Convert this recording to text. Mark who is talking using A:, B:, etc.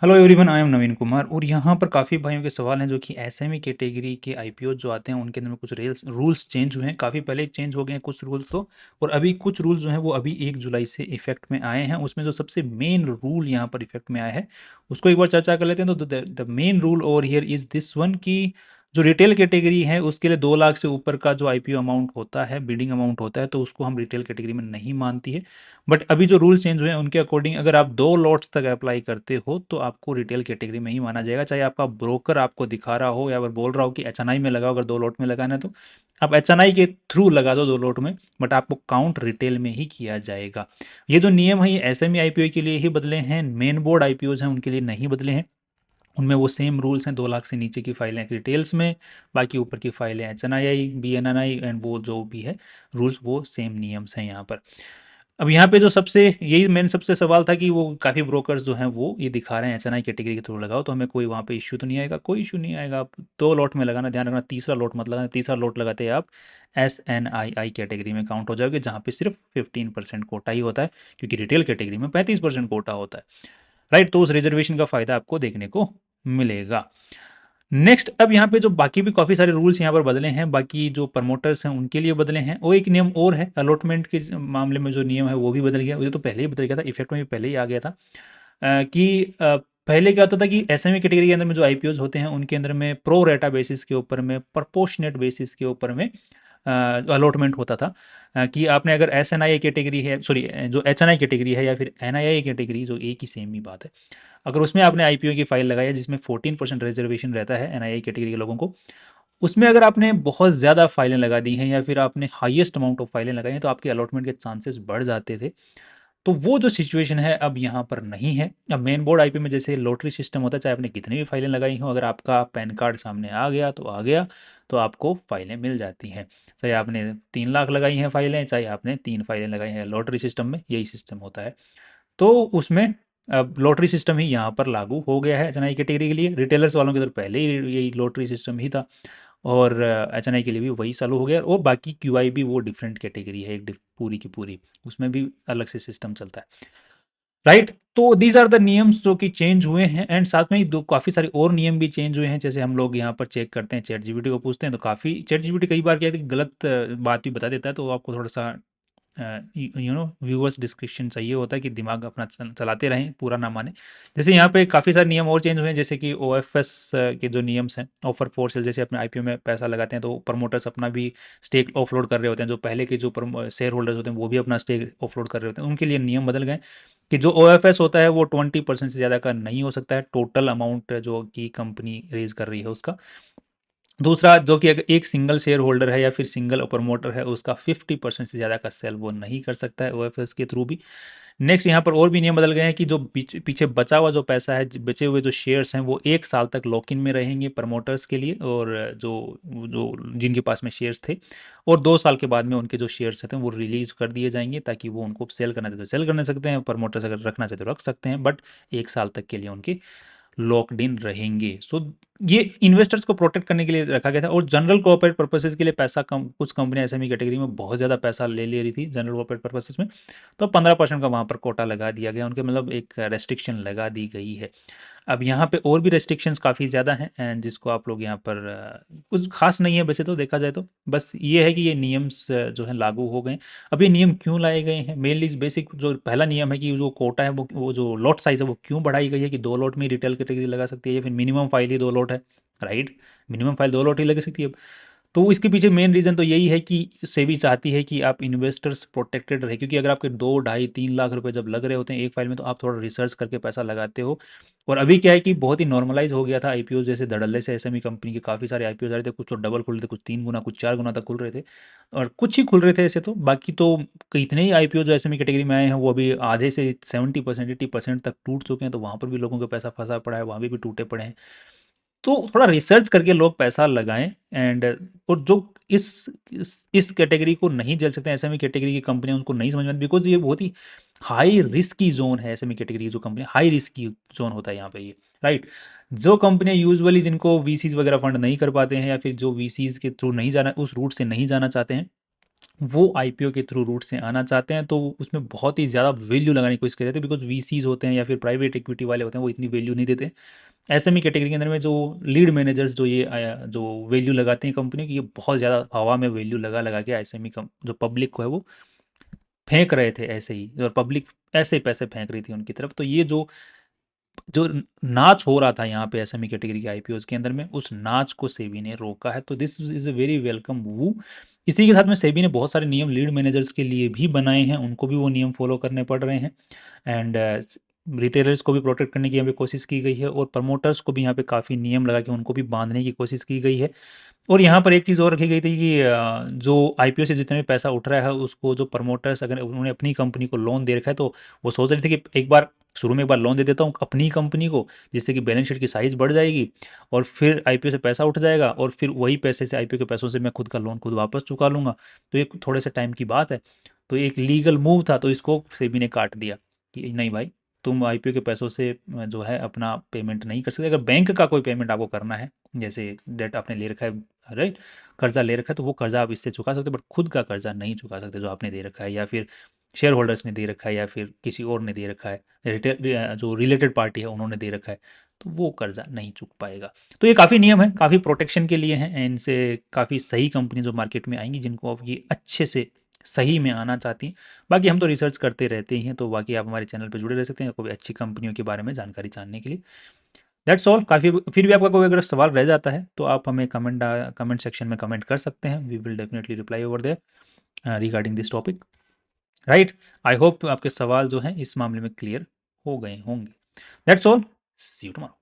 A: Hello everyone, I am नवीन कुमार। और यहाँ पर काफ़ी भाइयों के सवाल हैं जो कि एसएमई कैटेगरी के आईपीओ जो आते हैं उनके अंदर में कुछ रूल्स चेंज हुए हैं। काफ़ी पहले चेंज हो गए हैं कुछ रूल्स तो, और अभी कुछ रूल्स जो हैं वो अभी 1 जुलाई से इफेक्ट में आए हैं। उसमें जो सबसे मेन रूल यहाँ पर इफेक्ट में आया है उसको एक बार चर्चा कर लेते हैं। तो the main rule over here is this one कि जो रिटेल कैटेगरी है उसके लिए 2 लाख से ऊपर का जो आईपीओ अमाउंट होता है, बिडिंग अमाउंट होता है, तो उसको हम रिटेल कैटेगरी में नहीं मानती है। बट अभी जो रूल चेंज हुए हैं उनके अकॉर्डिंग अगर आप 2 लॉट्स तक अप्लाई करते हो तो आपको रिटेल कैटेगरी में ही माना जाएगा, चाहे आपका ब्रोकर आपको दिखा रहा हो या फिर बोल रहा हो कि एचएनआई में लगाओ। अगर 2 लॉट में लगाना है तो आप एचएनआई के थ्रू लगा दो 2 लॉट में, बट आपको काउंट रिटेल में ही किया जाएगा। ये जो नियम है ये एसएमई आईपीओ के लिए ही बदले हैं, मेन बोर्ड आईपीओज हैं उनके लिए नहीं बदले हैं। उनमें वो सेम रूल्स हैं, 2 लाख से नीचे की फाइलें रिटेल्स में, बाकी ऊपर की फाइलें एचएनआई बीएनएनआई एंड वो जो भी है रूल्स वो सेम नियम्स हैं यहाँ पर। अब यहाँ पे जो सबसे यही मेन सबसे सवाल था कि वो काफ़ी ब्रोकर्स जो हैं वो ये दिखा रहे हैं एचएनआई कैटेगरी के थ्रू लगाओ, तो हमें कोई वहाँ पे इश्यू तो नहीं आएगा। कोई इशू नहीं आएगा। आप 2 लॉट में लगाना, ध्यान रखना, तीसरा लॉट मत लगाना। तीसरा लॉट लगाते हैं आप एसएनआई कैटेगरी में काउंट हो जाओगे, जहाँ पे सिर्फ 15% कोटा ही होता है, क्योंकि रिटेल कैटेगरी में 35% कोटा होता है। राइट, तो उस रिजर्वेशन का फ़ायदा आपको देखने को मिलेगा। नेक्स्ट, अब यहाँ पे जो बाकी भी काफ़ी सारे रूल्स यहाँ पर बदले हैं, बाकी जो प्रमोटर्स हैं उनके लिए बदले हैं। और एक नियम और है अलॉटमेंट के मामले में, जो नियम है वो भी बदल गया। ये तो पहले ही बदल गया था, इफेक्ट में भी पहले ही आ गया था। पहले क्या होता था कि एसएमई कैटेगरी के अंदर में जो आईपीओज होते हैं उनके अंदर में प्रो रेटा बेसिस के ऊपर में, प्रोपोर्शनेट बेसिस के ऊपर में अलॉटमेंट होता था। कि आपने अगर एसएनआई कैटेगरी है, सॉरी, जो एचएनआई कैटेगरी है या फिर एनआईआई कैटेगरी, जो एक ही सेम ही बात है, अगर उसमें आपने आईपीओ की फाइल लगाई है जिसमें 14% रिजर्वेशन रहता है एनआईआई कैटेगरी के लोगों को, उसमें अगर आपने बहुत ज़्यादा फाइलें लगा दी हैं या फिर आपने हाईएस्ट अमाउंट ऑफ फाइलें लगाई हैं तो आपके अलॉटमेंट के चांसेस बढ़ जाते थे। तो वो जो सिचुएशन है अब यहाँ पर नहीं है। अब मेन बोर्ड आईपी में जैसे लॉटरी सिस्टम होता है, चाहे आपने कितनी भी फाइलें लगाई हों, अगर आपका पैन कार्ड सामने आ गया तो आ गया, तो आपको फाइलें मिल जाती हैं। चाहे आपने 3 लाख लगाई हैं फाइलें, चाहे आपने 3 फाइलें लगाई हैं, लॉटरी सिस्टम में यही सिस्टम होता है। तो उसमें अब लॉटरी सिस्टम ही यहाँ पर लागू हो गया है एचएनआई कैटेगरी के लिए। रिटेलर्स वालों की तरफ पहले ही यही लॉटरी सिस्टम ही था, और एचएनआई के लिए भी वही चालू हो गया। और बाकी क्यूआई भी वो डिफरेंट कैटेगरी है, एक पूरी की पूरी, उसमें भी अलग से सिस्टम चलता है। राइट, तो दीज आर द नियम्स जो कि चेंज हुए हैं। एंड साथ में ही दो काफ़ी सारे और नियम भी चेंज हुए हैं। जैसे हम लोग यहाँ पर चेक करते हैं, चैट जीपीटी को पूछते हैं, तो काफ़ी चैट जीपीटी कई बार क्या है कि गलत बात भी बता देता है, तो आपको थोड़ा सा व्यूअर्स डिस्क्रिप्शन चाहिए होता है कि दिमाग अपना चलाते रहें, पूरा ना माने। जैसे यहाँ पे काफ़ी सारे नियम और चेंज हुए हैं, जैसे कि ओएफएस के जो नियम्स हैं, ऑफर फोर सेल, जैसे अपने आईपीओ में पैसा लगाते हैं तो प्रमोटर्स अपना भी स्टेक ऑफलोड कर रहे होते हैं। जो पहले के जो शेयर होल्डर्स होते हैं वो भी अपना स्टेक ऑफलोड कर रहे होते हैं, उनके लिए नियम बदल गए कि जो ओएफएस होता है वो 20% से ज़्यादा का नहीं हो सकता है, टोटल अमाउंट जो कि कंपनी रेज कर रही है उसका। दूसरा, जो कि अगर एक सिंगल शेयर होल्डर है या फिर सिंगल प्रमोटर है, उसका 50% से ज़्यादा का सेल वो नहीं कर सकता है ओएफएस के थ्रू भी। नेक्स्ट, यहाँ पर और भी नियम बदल गए हैं कि जो पीछे बचा हुआ जो पैसा है, बचे हुए जो शेयर्स हैं, वो 1 साल तक लॉक इन में रहेंगे प्रमोटर्स के लिए, और जो जो जिनके पास में शेयर्स थे, और 2 साल के बाद में उनके जो शेयर्स थे वो रिलीज कर दिए जाएंगे, ताकि वो उनको सेल करना चाहते तो सेल करने सकते हैं, प्रमोटर्स अगर रखना चाहते तो रख सकते हैं, बट 1 साल तक के लिए उनके लॉक्ड इन रहेंगे। सो ये इन्वेस्टर्स को प्रोटेक्ट करने के लिए रखा गया था। और जनरल कॉर्पोरेट पर्पसेस के लिए पैसा कम, कुछ कंपनियां एसएमई कैटेगरी में बहुत ज़्यादा पैसा ले रही थी जनरल कॉर्पोरेट पर्पसेस में, तो 15% का वहाँ पर कोटा लगा दिया गया उनके, मतलब एक रेस्ट्रिक्शन लगा दी गई है। अब यहाँ पे और भी रेस्ट्रिक्शंस काफ़ी ज़्यादा हैं, एंड जिसको आप लोग यहाँ पर कुछ खास नहीं है वैसे तो देखा जाए तो, बस ये है कि ये नियम्स जो है लागू हो गए। अब ये नियम क्यों लाए गए हैं, मेनली बेसिक जो पहला नियम है कि जो कोटा है वो जो लॉट साइज़ है वो क्यों बढ़ाई गई है, कि 2 लॉट में रिटेल कैटेगरी लगा सकती है, या फिर मिनिमम फाइल ही 2 लॉट है। Right, minimum file 2 lot he लग सकती है। तो इसके पीछे मेन रीज़न तो यही है कि सेबी चाहती है कि आप इन्वेस्टर्स प्रोटेक्टेड रहे, क्योंकि अगर आपके 2 ढाई 3 लाख रुपए जब लग रहे होते हैं एक फाइल में, तो आप थोड़ा रिसर्च करके पैसा लगाते हो। और अभी क्या है कि बहुत ही नॉर्मलाइज हो गया था, आईपीओ जैसे धड़ल्ले से एसएमई कंपनी के काफ़ी सारे आईपीओ आ रहे थे, कुछ तो डबल खुल रहे थे, कुछ 3 गुना, कुछ 4 गुना तक खुल रहे थे, और कुछ ही खुल रहे थे ऐसे तो, बाकी तो कितने ही आईपीओ जो एसएमई कैटेगरी में आए हैं वो अभी आधे से 70% 80% तक टूट चुके हैं, तो वहाँ पर भी लोगों का पैसा फंसा पड़ा है, वहाँ भी टूटे पड़े हैं। तो थोड़ा रिसर्च करके लोग पैसा लगाएं। एंड और जो इस कैटेगरी को नहीं झेल सकते, एसएमई कैटेगरी की कंपनियां, उनको नहीं समझ में, बिकॉज ये बहुत ही हाई रिस्क की जोन है। एसएमई कैटेगरी की जो कंपनी, हाई रिस्क की जोन होता है यहाँ पे ये। राइट, जो कंपनियां यूजुअली जिनको वीसीज वगैरह फंड नहीं कर पाते हैं, या फिर जो वीसीज के थ्रू नहीं जाना, उस रूट से नहीं जाना चाहते हैं, वो आईपीओ के थ्रू रूट से आना चाहते हैं, तो उसमें बहुत ही ज़्यादा वैल्यू लगाने की कोशिश करते हैं, बिकॉज वीसीज होते हैं या फिर प्राइवेट इक्विटी वाले होते हैं, वो इतनी वैल्यू नहीं देते। एसएमई कैटेगरी के अंदर में जो लीड मैनेजर्स जो ये जो वैल्यू लगाते हैं कंपनी की, ये बहुत ज़्यादा हवा में वैल्यू लगा लगा के एसएमई जो पब्लिक को है वो फेंक रहे थे ऐसे ही, और पब्लिक ऐसे ही पैसे फेंक रही थी उनकी तरफ। तो ये जो जो नाच हो रहा था यहाँ पे एसएमई कैटेगरी के आईपीओज के अंदर में, उस नाच को सेबी ने रोका है। तो this is a very welcome move. इसी के साथ में सेबी ने बहुत सारे नियम लीड मैनेजर्स के लिए भी बनाए हैं, उनको भी वो नियम फॉलो करने पड़ रहे हैं। एंड रिटेलर्स को भी प्रोटेक्ट करने की यहाँ पे कोशिश की गई है, और प्रमोटर्स को भी यहाँ पे काफ़ी नियम लगा के उनको भी बांधने की कोशिश की गई है। और यहाँ पर एक चीज़ और रखी गई थी कि जो आईपीओ से जितने भी पैसा उठ रहा है, उसको जो प्रमोटर्स अगर उन्होंने अपनी कंपनी को लोन दे रखा है, तो वो सोच रहे थे कि एक बार शुरू में एक बार लोन दे देता हूँ अपनी कंपनी को, जिससे कि बैलेंस शीट की साइज़ बढ़ जाएगी, और फिर आईपीओ से पैसा उठ जाएगा, और फिर वही पैसे से आईपीओ के पैसों से मैं खुद का लोन खुद वापस चुका लूँगा। तो ये थोड़े से टाइम की बात है। तो एक लीगल मूव था, तो इसको सेबी ने काट दिया कि नहीं भाई, तुम आईपीओ के पैसों से जो है अपना पेमेंट नहीं कर सकते। अगर बैंक का कोई पेमेंट आपको करना है, जैसे डेट आपने ले रखा है, राइट, कर्जा ले रखा है, तो वो कर्जा आप इससे चुका सकते हो, बट खुद का कर्जा नहीं चुका सकते जो आपने दे रखा है, या फिर शेयर होल्डर्स ने दे रखा है, या फिर किसी और ने दे रखा है, जो रिलेटेड पार्टी है उन्होंने दे रखा है, तो वो कर्जा नहीं चुक पाएगा। तो ये काफ़ी नियम है, काफ़ी प्रोटेक्शन के लिए हैं, इनसे काफ़ी सही कंपनी जो मार्केट में आएंगी, जिनको अब ये अच्छे से सही में आना चाहती हैं। बाकी हम तो रिसर्च करते रहते ही हैं, तो बाकी आप हमारे चैनल पर जुड़े रह सकते हैं कोई अच्छी कंपनियों के बारे में जानकारी जानने के लिए। That's all. काफ़ी फिर भी आपका कोई अगर सवाल रह जाता है, तो आप हमें कमेंट सेक्शन में कमेंट कर सकते हैं। We will definitely reply over there regarding this topic, right. I hope आपके सवाल जो हैं इस मामले में क्लियर हो गए होंगे। That's all. See you tomorrow.